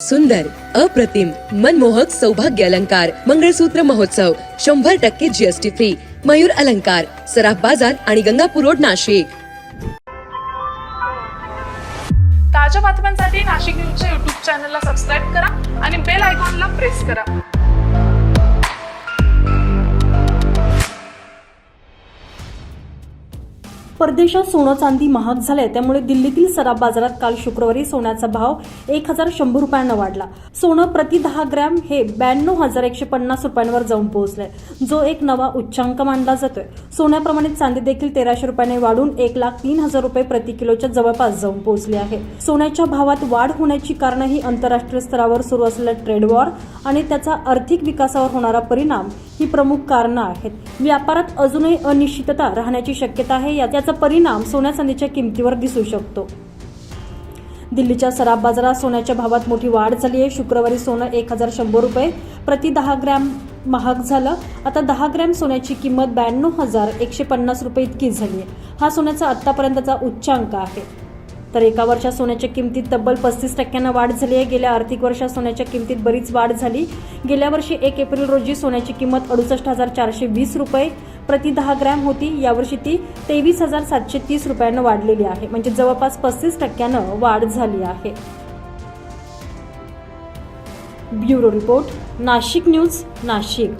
सुंदर, अप्रतिम, मनमोहक सौभाग्य अलंकार मंगळसूत्र महोत्सव 100% जीएसटी फ्री. मयूर अलंकार, सराफ बाजार आणि गंगापूर रोड, नाशिक. ताज्या बातम्यांसाठी नाशिक न्यूजच्या YouTube चॅनलला सबस्क्राईब करा आणि बेल आयकॉनला प्रेस करा. परदेशात सोनं चांदी महाग झाले, त्यामुळे दिल्लीतील सराफ बाजारात काल शुक्रवारी सोन्याचा भाव 1100 रुपयांना वाढला. सोनं प्रति 10 ग्रॅम हे 92,150 रुपयांवर जाऊन पोहोचले, जो एक नवा उच्चांक मानला जातोय. सोन्याप्रमाणे चांदी देखील 1300 रुपयांनी वाढून 1,03,000 रुपये प्रति किलोच्या जवळपास जाऊन पोहोचले आहे. सोन्याच्या भावात वाढ होण्याची कारण ही आंतरराष्ट्रीय स्तरावर सुरू असलेला ट्रेड वॉर आणि त्याचा आर्थिक विकासावर होणारा परिणाम ही प्रमुख कारणं आहेत. व्यापारात अजूनही अनिश्चितता राहण्याची शक्यता आहे. याचा परिणाम सोन्या चांदीच्या किमतीवर दिसू शकतो. दिल्लीच्या सराफ बाजारात सोन्याच्या भावात मोठी वाढ झाली आहे. शुक्रवारी सोनं 1100 रुपये प्रति 10 ग्रॅम महाग झालं. आता 10 ग्रॅम सोन्याची किंमत 92,150 रुपये इतकी झाली आहे. हा सोन्याचा आतापर्यंतचा उच्चांक आहे. तर एका वर्षात सोन्याच्या किमतीत तब्बल 35% वाढ झाली आहे. गेल्या आर्थिक वर्षात सोन्याच्या किमतीत बरीच वाढ झाली. गेल्या वर्षी 1 एप्रिल रोजी सोन्याची किंमत 68,420 रुपये प्रति 10 ग्रॅम होती. यावर्षी ती 23,730 रुपयांना वाढलेली आहे, म्हणजे जवळपास 35% वाढ झाली आहे. Bureau report, Nashik news, Nashik.